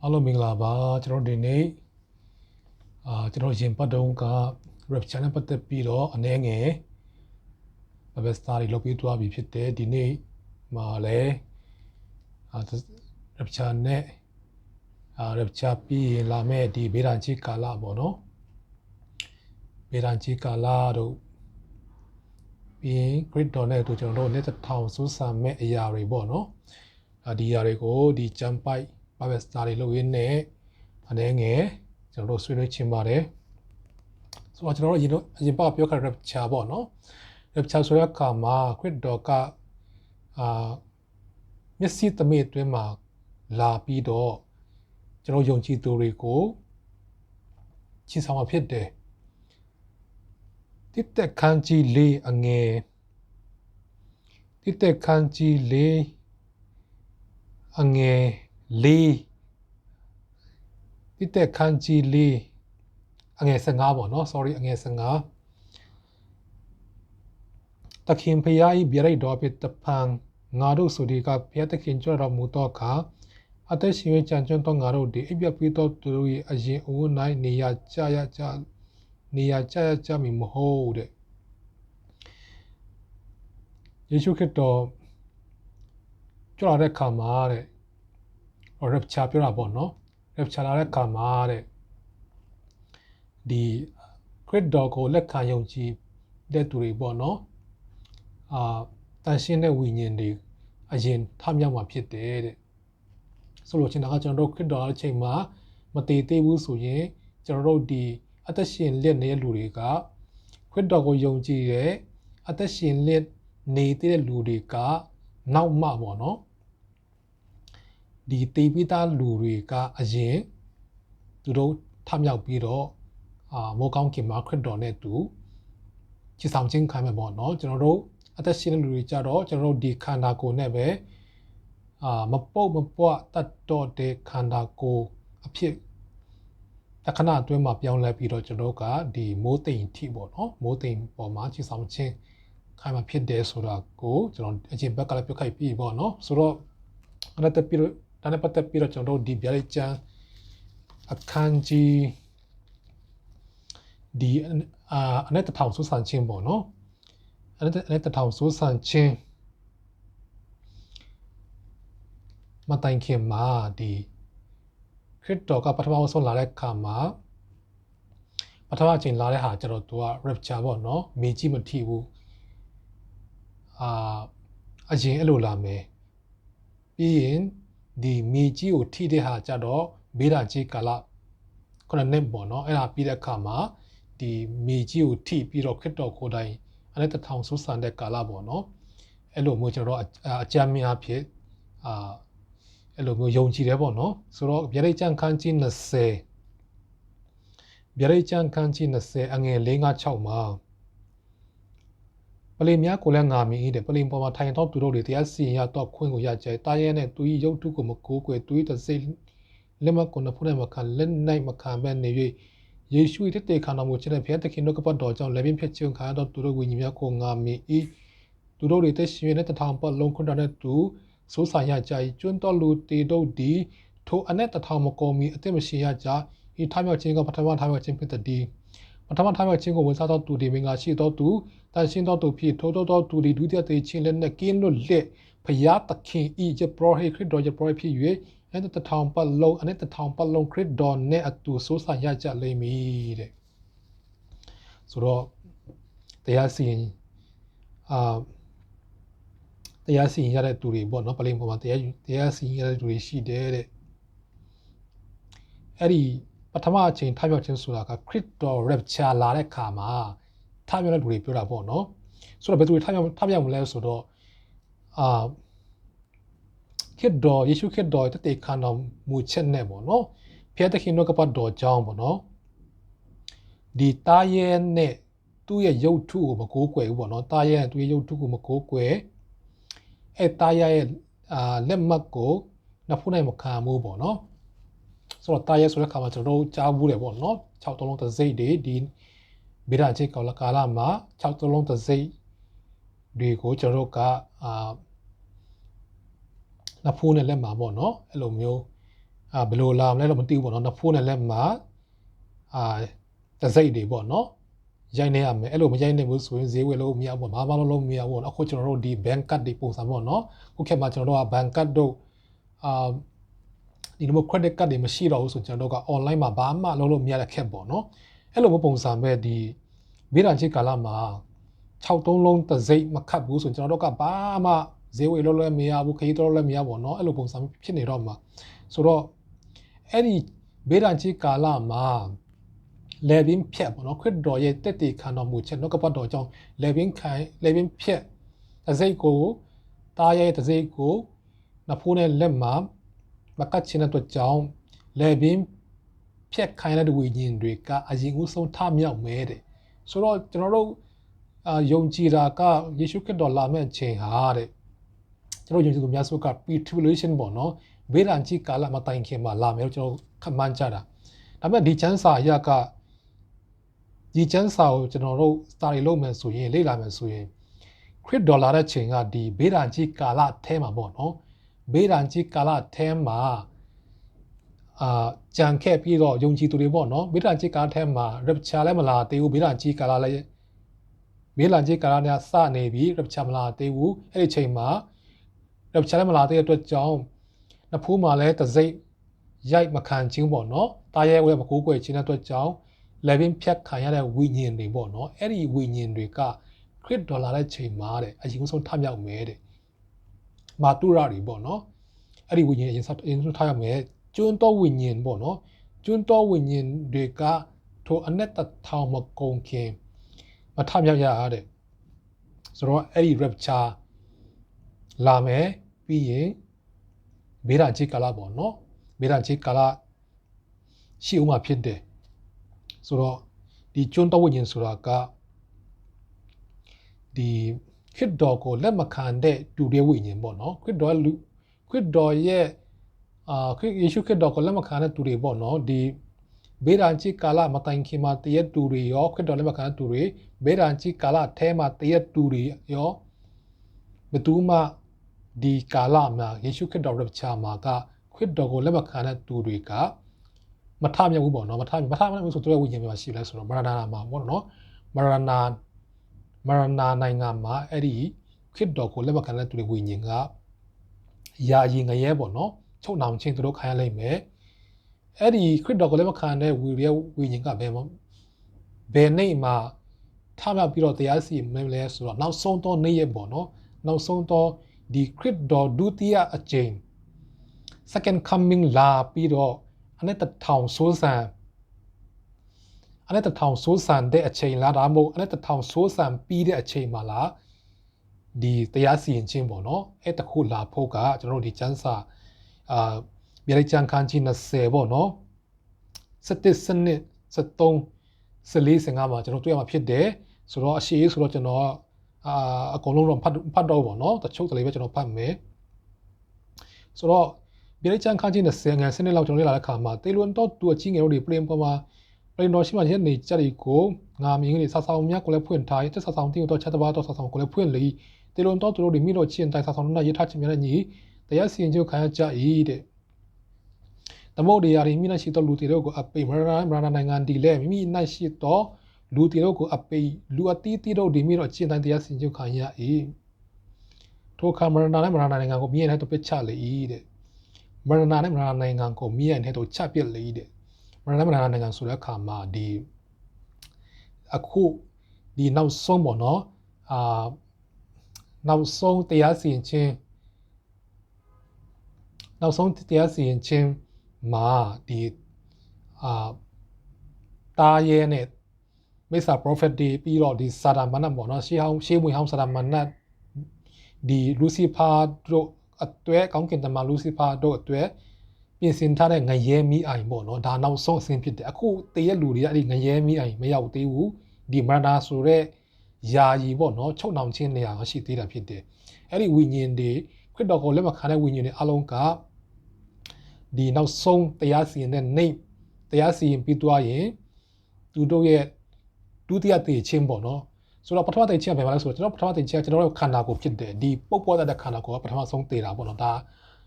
အားလုံးမင်္ဂလာပါကျွန်တော်ဒီနေ့ကျွန်တော်ရင်ပတ်တုံးက rap channel ပတ်သက်ပြီးတော့အနေငယ် web star တွေလုပ်ပြီးသွားပြီဖြစ်တယ်ဒီနေ့မှာလည်း rap channel နဲ့rap channel ပြီးရင်လာမဲ့ဒီဘေးဒဏ်ကြီးကာလပေါ့နော်ဘေးဒဏ်ကြီးကာလတို့ပြီးရင် great door နဲ့တို့ကျွန်တော်တို့လက်ထောင်စူးစမ်းမဲ့အရာတွေပေါ့နော်ဒီအရာတွေကိုဒီ jump pipe web star တွေလုပ်ရင်းနဲ့အနေငယ်ကျွန်တော်တို့ဆွေးနွေးချင်ပါတယ်ဆိုတော့ကျွန်တော်တို့အရင်ပြောခဲ့ rap channel ပေါ့နော် rap channel ဆိုတဲ့အခါမှာ great door ကမျက်စိသမိအတွင်းမှာလာပြီးတော့ကျွန်တော်ယုံကြည်သူတွေကိုချီဆောင်မှာဖြစ်တယ်တိတက်ခန်းကြီးလေးအငယ်တိတက်ခန်းကြီးလေးအငယ်လေးတိတက်ခန်းကြီးလေးအငယ်15ပေါ့နော် sorry အငယ်15တခင်ဖယားဤပြရိတ်တော်ဖြစ်တပံငါတို့ဆိုဒီကဖျက်တခင်ကြွတော်မူတော့ခါအသက်ရှင်ကြံကျွန်းတော့ငါတို့ဒီအပြပြီးတော့သူတို့ရဲ့အရင်အဝန်း၌နေရာကြရမည်မဟုတ်တဲ့ယေရှုခရစ်တော်ကြွလာတဲ့ခါမှာတဲ့ rapture ပြောတာပေါ့နော် rapture လာတဲ့ခါမှာတဲ့ဒီခရစ်တော်ကိုလက်ခံယုံကြည်တဲ့သူတွေပေါ့နော်တန်ရှင်းတဲ့ဝိညာဉ်တွေအရင်ထမြောက်မှာဖြစ်တယ်တဲ့ဆိုလို့ချင်းတော့ကျွန်တော်တို့ခရစ်တော်အချိန်မှာမတည်သေးဘူးဆိုရင်ကျွန်တော်တို့ဒီအသက်ရှင်လက်နေတဲ့လူတွေကခရစ်တော်ကိုယုံကြည်တဲ့အသက်ရှင်လက်နေတဲ့လူတွေကနောက်မှပေါ့နော်ဒီတည်ပြီးသားလူတွေကအရင်သူတို့ထမြောက်ပြီးတော့မိုးကောင်းကင်မှာခရစ်တော်နဲ့တူချစ်ဆောင်ခြင်းခံမယ်ပေါ့နော်ကျွန်တော်တို့အသက်ရှင်တဲ့လူတွေကြတော့ကျွန်တော်တို့ဒီခန္ဓာကိုယ်နဲ့ပဲမပုတ်မပွတ်တတ်တော့တဲ့ခန္ဓာကိုယ်အဖြစ်တခဏအတွင်းမှာပြောင်းလဲပြီးတော့ကျွန်တော်ကဒီမိုးတိမ်ထိပေါ့နော်မိုးတိမ်ပေါ်မှာချစ်ဆောင်ခြင်းခံမှာဖြစ်တယ်ဆိုတာကိုကျွန်တော်အရင်ဘက်ကလည်းပြောခိုက်ပြီးပေါ့နော်ဆိုတော့အဲ့ဒါပြီးတော့ဒါနဲ့ပတ်သက်ပြီးတော့ကျွန်တော်တို့ဒီဗျာဒိတ်ကျမ်းအခန်းကြီးဒီအနဲ့တထောင်စူးစမ်းခြင်းပေါ့နော်အနဲ့တထောင်စူးစမ်းခြင်းမတိုင်ခင်မှာဒီခရစ်တော်ကပထမဆုံးလာတဲ့အခါမှာပထမအချိန်လာတဲ့ဟာကျတော့သူက rapture ပေါ့နော်မေကြီးမထိဘူးအရင်အဲ့လိုလာမယ်ပြီးရင်ဒီမေကြီးကိုထိတဲ့ဟာကျတော့ဘေးဒဏ်ကြီးကာလခုနှစ်ပေါ့နော်အဲ့ဒါပြီးတဲ့အခါမှာဒီမေကြီးကိုထိပြီးတော့ခရစ်တော်ကိုယ်တိုင်အဲ့ဒါတထောင်ဆူဆန်တဲ့ကာလပေါ့နော်အဲ့လိုမျိုးကျွန်တော်အကြမ်းများဖြစ်အဲ့လိုမျိုးယုံကြည်တယ်ပေါ့နော်ဆိုတော့ဗျာဒိတ်ကျမ်းခန်းကြီး20ဗျာဒိတ်ကျမ်းခန်းကြီး20အငယ်456မှာပလင်များကိုလည်းငါမြင်၏တဲ့ပလင်ပေါ်မှာထိုင်တော့သူတို့တွေတရားစီရင်ရတော့ခွင့်ကိုရကြတားရဲနဲ့သူ၏ရုပ်ထုကိုမကိုးကွယ်သူ၏တစိလက်မကုန်းဖုန်နဲ့မခံလက်နိုင်မခံပဲနေ၍ယေရှု၏တည်ခံတော်မူခြင်းနဲ့ဘုရားသခင်တို့ကပတ်တော်ကြောင့်လက်ပြင်းဖြစ်ခြင်းခံရတော့သူတို့ဝိညာဉ်များကိုငါမြင်၏သူတို့တွေတက်ရှင်တဲ့တထောင်ပတ်လုံးခွန်းတော်နဲ့သူစိုးဆိုင်ရကြ၏ကျွန်းတော်လူတေတို့ဒီထိုအနဲ့တထောင်မကုန်မီအသက်မရှိရကြဤထားမြောက်ခြင်းကပထမထားမြောက်ခြင်းဖြစ်သည်ပထမထားမြောက်ခြင်းကိုဝန်စားတော်သူဒီမင်္ဂလာရှိတော်သူတန်ရှင်းတော်သူဖြစ်ထိုးတော်သူဒီဒုတိယတေချင်းလက်နဲ့ကင်းလို့လက်ဘုရားသခင်ဤယပရောဟိတ်ခရစ်တော်ယပရောဟိတ်ဖြစ်၍အဲ့တထောင်ပတ်လုံးအနဲ့တထောင်ပတ်လုံးခရစ်တော်နဲ့အတူစိုးဆိုင်ရကြလိမ့်မည်တဲ့ဆိုတော့တရားစီရင်တရားစီရင်ရတဲ့သူတွေပေါ့နော်ပလင်ပေါ်မှာတရားစီရင်ရတဲ့သူတွေရှိတယ်တဲ့အဲ့ဒီပထမအချိန်ထမြောက်ခြင်းဆိုတာကခရစ်တော် rapture လာတဲ့ခါမှာထမြောက်တဲ့သူတွေပြောတာပေါ့နော်ဆိုတော့ဘယ်သူတွေထမြောက်မလဲဆိုတော့ခရစ်တော်ယေရှုခရစ်တော်တည်ခံတော်မူချက်နဲ့ပေါ့နော်ဖျက်သခင်တို့ကပတ်တော်ကြောင်းပေါ့နော်ဒီတာရဲနဲ့သူ့ရဲ့ရုပ်ထုကိုမကိုးကွယ်ဘူးပေါ့နော်တာရဲနဲ့သူ့ရဲ့ရုပ်ထုကိုမကိုးကွယ်အဲ့တာရဲရဲ့လက်မှတ်ကိုနှစ်ဖူးနိုင်မခံဘူးပေါ့နော်ဆိုတော့တာရဲဆိုတဲ့ခါမှာကျွန်တော်တို့ကြားဘူးတယ်ပေါ့နော်6လုံးတစ်စိတ်တွေဒီဗေဒချေကာလမှာ6လုံးတစ်စိတ်တွေကိုကျွန်တော်တို့ကနှစ်ဖူးနဲ့လက်မှာပေါ့နော်အဲ့လိုမျိုး ဘယ်လိုလာမလဲတော့မသိဘူးပေါ့နော်နှစ်ဖိုးနဲ့လက်မှာတစိတ်တွေပေါ့နော်ရိုက်နေရမယ်အဲ့လိုမရိုက်နိုင်ဘူးဆိုရင်ဈေးဝယ်လို့မရဘူးပေါ့ဘာမှလုပ်မရဘူးပေါ့အခုကျွန်တော်တို့ဒီ bank card တွေပုံစံပေါ့နော်ခုခေတ်မှာကျွန်တော်တို့က bank card တို့ဒီလိုမျိုး credit card တွေမရှိတော့ဘူးဆိုကျွန်တော်တို့က online မှာဘာမှလုပ်လို့မရတဲ့ခက်ပေါ့နော်အဲ့လိုမျိုးပုံစံပဲဒီမိရန်ချစ်ကာလမှာ6-3လုံးတစိတ်မခတ်ဘူးဆိုကျွန်တော်တို့ကဘာမှဈေးဝယ်လို့လည်းမရဘူးခရီးတော့လည်းမရဘူးနော်အဲ့လိုပုံစံဖြစ်နေတော့မှာဆိုတော့အဲ့ဒီမိရန်ချစ်ကာလမှာလေဘင်းဖြက်ပေါ့နော်ခရစ်တော်ရဲ့တက်တီခံတော်မူချက်နှုတ်ကပတ်တော်ကြောင့်လေဘင်းဖြက်တစိတ်ကိုတားရဲ့တစိတ်ကိုနဖိုးနဲ့လက်မှာမကတ်ချင်တဲ့အတွက်ကြောင့်လေဘင်းဖြက်ခိုင်းတဲ့ဝိညာဉ်တွေကအရင်ဦးဆုံးထမြောက်မဲတဲ့ဆိုတော့ကျွန်တော်တို့ယုံကြည်တာကယေရှုခရစ်တော်လာမဲ့အချိန်ဟာတဲ့ကျွန်တော်ယုံကြည်သူများစုက pre-tribulation ပေါ့နော်ဘေးရန်ကြီးကာလမှာတိုင်ခင်မှာလာမယ်လို့ကျွန်တော်ခန့်မှန်းကြတာဒါပေမဲ့ဒီချမ်းစာအရာကဒီချမ်းစာကိုကျွန်တော်တို့ study လုပ်မယ်ဆိုရင်လေ့လာမယ်ဆိုရင်ခရစ်တော်လာတဲ့ချိန်ကဒီဘေးရန်ကြီးကာလအဲမှာပေါ့နော်ဘေးရန်ကြီးကာလအဲမှာကြံခဲ့ပြီးတော့ယုံကြည်သူတွေပေါ့နော်ဘေးရန်ကြီးကာလအဲမှာ rapture လည်းမလာသေးဘူးဘေးရန်ကြီးကာလလည်းဘေးရန်ကြီးကာလနဲ့စနေပြီ rapture မလာသေးဘူးအဲ့ဒီချိန်မှာ rapture လည်းမလာသေးတဲ့အတွက်ကြောင့်နှစ်ဖူးမှာလည်းတစိမ့်ရိုက်မခံခြင်းပေါ့နော်တာရဲဝဲမကိုးကွယ်ခြင်းတဲ့အတွက်ကြောင့်လေဘင်းဖြတ်ခံရတဲ့ဝိညာဉ်တွေပေါ့နော်အဲ့ဒီဝိညာဉ်တွေကခရစ်တော်လာတဲ့ချိန်မှာတဲ့အရင်ဆုံးထမြောက်မယ်တဲ့မာတုရတွေပေါ့နော်အဲ့ဒီဝိညာဉ်အရင်ဆုံးထမြောက်မယ်ကျွန်းတော်ဝိညာဉ်ပေါ့နော်ကျွန်းတော်ဝိညာဉ်တွေကထိုအနက်တထောင်မကုန်ခင်မထမြောက်ရတဲ့ဆိုတော့အဲ့ဒီ rapture လာမယ်ပြီးရင်ဘေးရန်ကြီးကာလပေါ့နော်ဘေးရန်ကြီးကာလရှိဦးမှာဖြစ်တယ်ဆိုတော့ဒီကျွန်းတော်ဝိညာဉ်ဆိုတာကဒီခရစ်တော်ကိုလက်မခံတဲ့တူတဲ့ဝိညာဉ်ပေါ့နော်ခရစ်တော်ရဲ့ခရစ်ယေရှုခရစ်တော်ကိုလက်မခံတဲ့တူတွေပေါ့နော်ဒီဘေးရန်ကြီးကာလမတိုင်ခင်မှာတရက်တူတွေရောခရစ်တော်လက်မခံတဲ့တူတွေဘေးရန်ကြီးကာလအဲမှာတရက်တူတွေရောဘယ်သူမှဒီကာလမှာယေရှုခရစ်တော် rapture မှာကခရစ်တော်ကိုလက်မခံတဲ့သူတွေကမထမြောက်ဘူးပေါ့နော်မထမြောက်ဘူးဆိုတော့ဝိညာဉ်မှာရှိလဲဆိုတော့မရဏာမှာပေါ့နော်မရဏနိုင်ငံမှာအဲ့ဒီခရစ်တော်ကိုလက်မခံတဲ့သူတွေဝိညာဉ်ကယာယီငရဲပေါ့နော်ချုပ်နှောင်ခြင်းသူတို့ခံရလိမ့်မယ်အဲ့ဒီခရစ်တော်ကိုလက်မခံတဲ့ဝိညာဉ်ကဘယ်နေ့မှာထမြောက်ပြီးတော့တရားစီရင်မလဲဆိုတော့နောက်ဆုံးသောနေ့ရက်ပေါ့နော်နောက်ဆုံးသောဒီခရစ်တော်ဒုတိယအကြိမ် second coming လာပြီးတော့အနက်တထောင်ဆိုးဆန်တဲ့အချိန်လာဒါမှမဟုတ်အနက်တထောင်ဆိုးဆန်ပြီးတဲ့အချိန်မှာလာဒီတရားစီရင်ခြင်းပေါ့နော်အဲ့တခုလာဖို့ကကျွန်တော်တို့ဒီကျမ်းစာမြေလိုက်ကျမ်းခန်းကြီး20ပေါ့နော်17စနစ်73 14 15မှာကျွန်တော်တွေ့ရမှာဖြစ်တယ်ဆိုတော့အရှိဆိုတော့ကျွန်တော်အကုန်လုံးတော့ဖတ်တော့ပေါ့နော်တချို့တလေပဲကျွန်တော်ဖတ်မယ်ဆိုတော့မြေလိုက်ကျမ်းခန်းကြီး20ငယ်စနစ်လောက်ကျွန်တော်လေ့လာတဲ့အခါမှာတေလွန်တော့သူအချင်းငယ်တို့တွေပြင်ပေါ်မှာပြင်တော်ရှိမှရက်နေကြက်တွေကိုငါမြင်နေဆာဆောင်မြတ်ကိုလည်းဖွင့်ထားတက်ဆာဆောင်တင်းတော့ချက်တပါတော့ဆာဆောင်ကိုလည်းဖွင့်လေတေလွန်တော့သူတို့တွေမိတော့ချင်းတိုင်ဆာဆောင်နဲ့ရထားချင်းများနဲ့ညီတရားစီရင်ချုပ်ခံရကြ၏တဲ့သမုတ်တရားတွေမိနဲ့ရှိတော့လူတွေတို့ကိုအပိမရဏနိုင်ငံဒီလဲမိနဲ့ရှိတော့လူတွေတို့ကိုအပိလူအတီးတီးတို့ဒီမိတော့ချင်းတိုင်တရားစီရင်ချုပ်ခံရ၏ထိုခါမရဏနိုင်ငံကိုမြင်တဲ့တော့ပစ်ချလေ၏တဲ့မရဏနိုင်ငံကိုမြင်တဲ့တော့ချပစ်လေတဲ့မရဏနိုင်ငံဆိုတဲ့အခါမှာဒီအခုဒီနောက်ဆုံးပေါ့နော်နောက်ဆုံးတရားစီရင်ခြင်းမှာဒီတာရဲနဲ့မိစ္ဆာ prophet တွေပြီးတော့ဒီစာဒမနတ်ပေါ့နော်ရှေးမွေဟောင်းစာဒမနတ်ဒီလူစီဖာတို့အတွဲကောင်းကင်တမန်လူစီဖာတို့အတွဲပြင်ဆင်ထားတဲ့ငရဲမီးအိုင်ပေါ့နော်ဒါနောက်ဆုံးအဆင့်ဖြစ်တယ်အခုတည့်ရလူတွေကအဲ့ဒီငရဲမီးအိုင်မရောက်သေးဘူးဒီမရဏဆိုတဲ့ယာယီပေါ့နော်ချုပ်နှောင်ခြင်းနေရာရှိသေးတာဖြစ်တယ်အဲ့ဒီဝိညာဉ်တွေခရစ်တော်ကိုလက်မခံတဲ့ဝိညာဉ်တွေအလုံးကဒီနောက်ဆုံးတရားစီရင်တဲ့နေ့တရားစီရင်ပြီးသွားရင်သူတို့ရဲ့ဒုတိယတည်ခြင်းပေါ့နော်ဆိုတော့ပထမတည်ခြင်းကဘယ်မှာလဲဆိုတော့ကျွန်တော်ပထမတည်ခြင်းကကျွန်တော်တို့ခန္ဓာကိုယ်ဖြစ်တယ်ဒီပုတ်ပွားတဲ့ခန္ဓာကိုယ်ကပထမဆုံးတည်တာပေါ့နော်ဒါ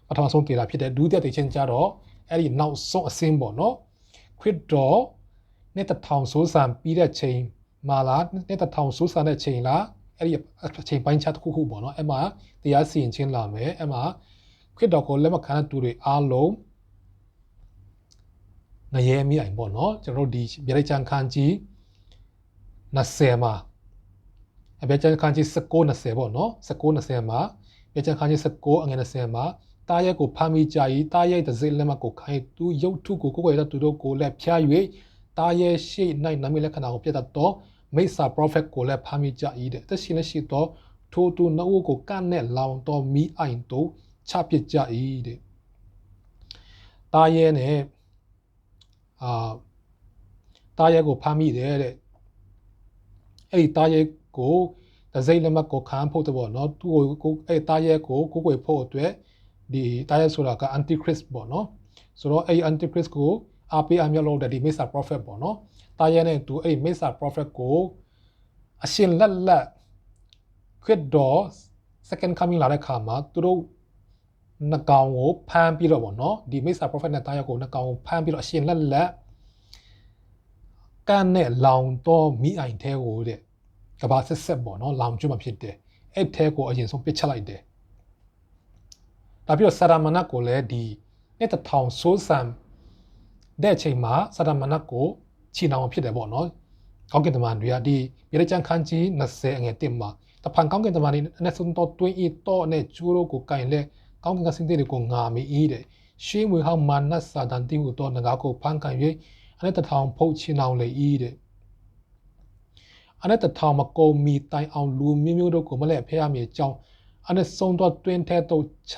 ပထမဆုံးတည်တာဖြစ်တယ်ဒုတိယတည်ခြင်းကျတော့ အဲ့ဒီနောက်ဆုံးအဆင်းပေါ့နော်ခရစ်တော်နဲ့တထောင်ဆိုးဆန်ပြီးတဲ့ချိန်မှာလားနဲ့တထောင်ဆိုးဆန်တဲ့ချိန်လားအဲ့ဒီအချိန်ပိုင်းခြားတစ်ခုခုပေါ့နော်အဲ့မှာတရားစီရင်ခြင်းလာမယ်အဲ့မှာခရစ်တော်ကိုလက်မခံတဲ့သူတွေအားလုံးငရဲမိအိမ်ပေါ့နော်ကျွန်တော်တို့ဒီဗျာဒိတ်ချန်ခန်းကြီး20မှာဗျာဒိတ်ချန်ခန်းကြီး19-20ပေါ့နော်19-20မှာဗျာဒိတ်ချန်ခန်းကြီး19အငယ်20မှာတားရဲကိုဖမ်းမိကြ၏တားရဲတစ်စိလက်မှတ်ကိုခိုင်းသူရုပ်ထုကိုကိုယ်ကိုယ်ရသူတို့ကိုလည်းဖျား၍တားရဲရှိ၌နမိတ်လက္ခဏာကိုပြတ်တတ်သောမိစ္ဆာပရောဖက်ကိုလည်းဖမ်းမိကြ၏တဲ့တရှိလက်ရှိသောထိုသူနှုတ်ကိုကန့်နဲ့လောင်တော်မိအိုင်တို့ချပစ်ကြ၏တဲ့တားရဲနဲ့တားရဲကိုဖမ်းမိတယ်တဲ့အဲ့ဒီတားရဲကိုတစိလက်မှတ်ကိုခံဖို့တဲ့ပေါ့နော်သူ့ကိုအဲ့တားရဲကိုကိုယ်ကိုယ်ဖို့အတွက်ဒီတားရဲဆိုတာက antichrist ပေါ့နော်ဆိုတော့အဲ့ antichrist ကိုအားပေးအမြတ်လို့တဲ့ဒီ Mesa prophet ပေါ့နော်တားရဲနဲ့သူအဲ့ Mesa prophet ကိုအရှင်လက်ခရစ်တော် second coming လာတဲ့ခါမှာသူတို့နှကောင်ကိုဖမ်းပြီးတော့ပေါ့နော်ဒီ Mesa prophet နဲ့တားရဲကိုနှကောင်ကိုဖမ်းပြီးတော့အရှင်လက်ကန်နဲ့လောင်တော့မိအိုင်ထဲကိုတဲ့ကဘာဆက်ပေါ့နော်လောင်ကျွတ်မှဖြစ်တယ်အဲ့ထဲကိုအရင်ဆုံးပစ်ချလိုက်တယ်ဒါပြီးတော့ဆာရမဏတ်ကိုလည်းဒီနှစ်တထောင်ဆိုးဆန်တဲ့အချိန်မှာဆာရမဏတ်ကိုချီနှောင်ဖြစ်တယ်ပေါ့နော်ကောင်းကင်တမန်တွေကဒီမြေရချန်ခန်းကြီး20အငယ်1မှာတဖန်ကောင်းကင်တမန်တွေနဲ့ဆုံးတော့တွင်းဤတော့နဲ့ကျိုးတို့ကိုကင်လဲကောင်းကင်ကစင်တဲ့ကိုငါမီးတဲ့ရှေးမွေဟောင်းမာနတ်စာတန်တီဟူတော့ငါကိုဖန်ကန်၍အနဲ့တထောင်ဖုတ်ချီနှောင်လေဤတဲ့အနဲ့တထောင်မကုန်မီတိုင်အောင်လူမျိုးတို့ကိုမလဲဖဲရမြေကြောင်းအနဲ့ဆုံးတော့တွင်းထဲတော့ချ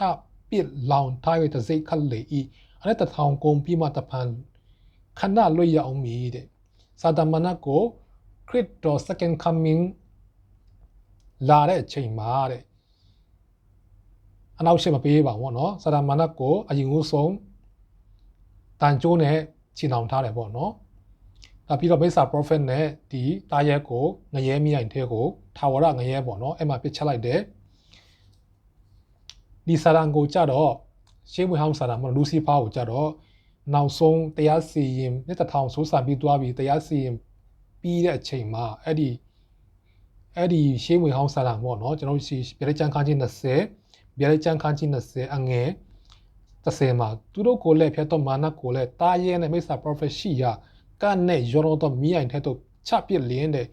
ပစ်လောင်ထားရတဲ့စိတ်ခက်လေဤအနဲ့တထောင်ကုန်ပြီးမှတဖန်ခဏလွတ်ရအောင်မီတဲ့စာတမဏတ်ကိုခရစ်တော် second coming လာတဲ့အချိန်မှာတဲ့အနောက်ရှေ့မပေးပါဘူးเนาะစာတမဏတ်ကိုအရင်ဦးဆုံးတန်ကျိုးနဲ့ချီနှောင်ထားတယ်ပေါ့เนาะဒါပြီးတော့မိစ္ဆာ prophet နဲ့ဒီတားရဲကိုငရဲမြိုင်ထဲကိုထာဝရငရဲပေါ့เนาะအဲ့မှာပစ်ချလိုက်တယ်ဒီစာရန်ကိုကြတော့ရှေးမွေဟောင်းစာရန်ပေါ့လူစီဖာကိုကြတော့နောက်ဆုံးတရားစီရင်နှစ်တထောင်ဆိုးစာပြီးသွားပြီးတရားစီရင်ပြီးတဲ့အချိန်မှာအဲ့ဒီရှေးမွေဟောင်းစာရန်ပေါ့เนาะကျွန်တော်ရှိဗျာဒိတ်ချန်ခန်းကြီး20ဗျာဒိတ်ချန်ခန်းကြီး20အငယ်30မှာသူတို့ကိုလည်းဖျက်တော့မာနကိုလည်းတားရဲနဲ့မိစ္ဆာ prophet ရှိရာကနဲ့ရောတော့မိအိုင်ထဲတော့ချပစ်လင်းတဲ့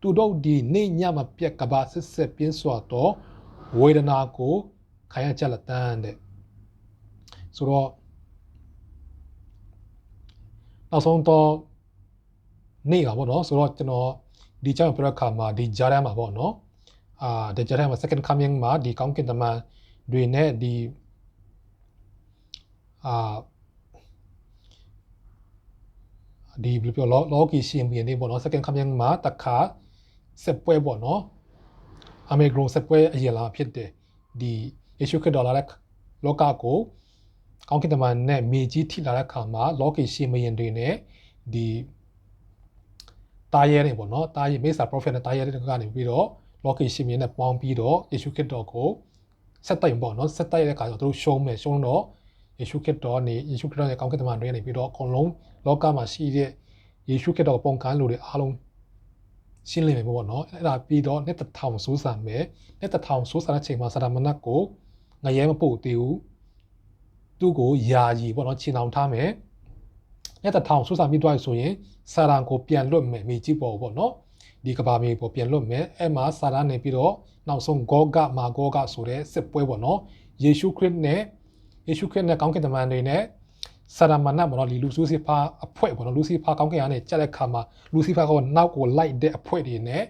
သူတို့ဒီနေညမပြက်ကဘာစစ်စစ်ပြင်းစွာတော့ဝေဒနာကိုခံရကြလက်တန်းတဲ့ဆိုတော့နောက်ဆုံးတော့နေပါဘောနော်ဆိုတော့ကျွန်တော်ဒီကြောင့်ပြောတဲ့အခါမှာဒီဂျာရန်မှာပေါ့နော်ဒီဂျာရန်မှာ second coming မှာဒီကောင်းကင်တမန်တွေနဲ့ဒီဒီဘယ်လိုပြောလောကီရှင်ပြန်နေပေါ့နော် second coming မှာတခါဆက်ပွဲပေါ့နော်အမေဂရုံဆက်ပွဲအရင်လာဖြစ်တယ်ဒီယေရှုခရစ်တော်လာတဲ့လောကကိုကောင်းကင်တမန်နဲ့မြေကြီးထိလာတဲ့အခါမှာလောကီရှင်မင်းတွေနဲ့ဒီတားရဲနေပေါ့နော်တားရဲမိစ္ဆာ prophet နဲ့တားရဲတဲ့ကနေပြီးတော့လောကီရှင်မင်းနဲ့ပေါင်းပြီးတော့ယေရှုခရစ်တော်ကိုဆက်တိုက်ပေါ့နော်ဆက်တိုက်တဲ့အခါကျတော့သူတို့ရှုံးတော့ယေရှုခရစ်တော်နဲ့ယေရှုခရစ်တော်ရဲ့ကောင်းကင်တမန်တွေနေပြီးတော့အကုန်လုံးလောကမှာရှိတဲ့ယေရှုခရစ်တော်ပုံကန်းလူတွေအားလုံးရှင်းလင်းမယ်ပေါ့နော်အဲ့ဒါပြီးတော့နှစ်တထောင်ဆိုးဆန်မယ်နှစ်တထောင်ဆိုးဆန်တဲ့ချိန်မှာစာရမဏတ်ကိုငရဲမပို့သေးဘူးသူ့ကိုယာယီပေါ့နော်ခြေနှောင်ထားမယ်နှစ်တထောင်ဆိုးဆန်ပြီးသွားဆိုရင်စာရန်ကိုပြန်လွတ်မယ်မြေကြီးပေါ်ပေါ့နော်ဒီကဘာမြေပေါ်ပြန်လွတ်မယ်အဲ့မှာစာရန်နေပြီးတော့နောက်ဆုံးဂောဂမာဂောဂဆိုတဲ့စစ်ပွဲပေါ့နော်ယေရှုခရစ်နဲ့ကောင်းကင်တမန်တွေနဲ့စာရမဏတ်ပေါ့နော်ဒီလူစီဖာအဖွဲ့ပေါ့နော်လူစီဖာကောင်းကင်ကနေကြက်တဲ့ခါမှာလူစီဖာကနောက်ကိုလိုက်တဲ့အဖွဲ့တွေနဲ့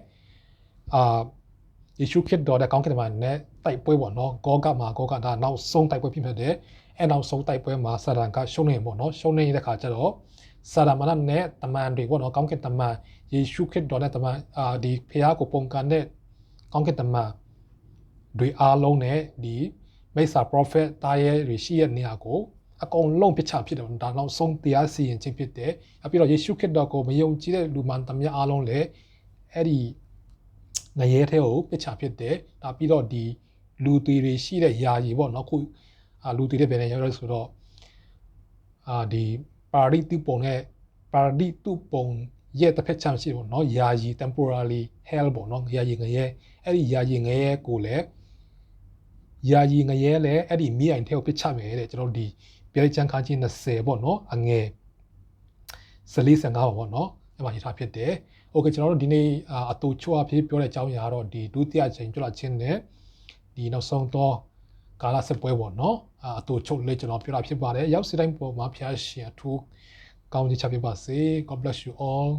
ယေရှုခရစ်တော်တဲ့ကောင်းကင်တမန်နဲ့တိုက်ပွဲပေါ့နော်ဂောဂမာဂောဂဒါနောက်ဆုံးတိုက်ပွဲဖြစ်တဲ့အဲ့နောက်ဆုံးတိုက်ပွဲမှာစာရန်ကရှုံးနေပေါ့နော်ရှုံးနေတဲ့ခါကျတော့စာရမဏတ်နဲ့တမန်တွေပေါ့နော်ကောင်းကင်တမန်ယေရှုခရစ်တော်နဲ့တမန်ဒီဖခင်ကိုပုံကန်တဲ့ကောင်းကင်တမန်တွေအားလုံးနဲ့ဒီမိစ္ဆာ prophet တားရဲတွေရှိတဲ့နေရာကိုအကုန်လုံးပြချဖြစ်တယ်ဒါနောက်ဆုံးတရားစီရင်ခြင်းဖြစ်တယ်အပြီးတော့ယေရှုခရစ်တော်ကိုမယုံကြည်တဲ့လူမှန်သမျှအားလုံးလည်းအဲ့ဒီငရဲထဲကိုပြချဖြစ်တယ်ဒါပြီးတော့ဒီလူတွေရှိတဲ့ယာယီပေါ့နော်ခုလူတွေတဲ့ဘယ်နဲ့ရောက်လဲဆိုတော့ ဒီပါရီတူပုံနဲ့ပါရီတူပုံရဲ့တစ်ဖက်ချမ်းရှိပေါ့နော်ယာယီ temporarily hell ပေါ့နော်ယာယီငရဲအဲ့ဒီယာယီငရဲကိုလည်းယာယီငရဲလည်းအဲ့ဒီမိအိုင်ထဲကိုပစ်ချမယ်တဲ့ကျွန်တော်ဒီပြည့်ချမ်းခါချင်း20ပေါ့နော်အငယ်14-15ပေါ့နော်အဲ့မှာရေးထားဖြစ်တယ်โอเคကျွန်တော်တို့ဒီနေ့အတူချွာဖြစ်ပြောတဲ့အကြောင်းအရာတော့ဒီဒုတိယချိန်ကြွလာချင်းနဲ့ဒီနောက်ဆုံးတော့ကာလစစ်ပွဲပေါ့နော်အတူချုပ်လေးကျွန်တော်ပြောတာဖြစ်ပါတယ်ရောက်စီတိုင်းပေါ်မှာဖျားရှင်အထူးကောင်းချီးချပေးပါစေ God bless you all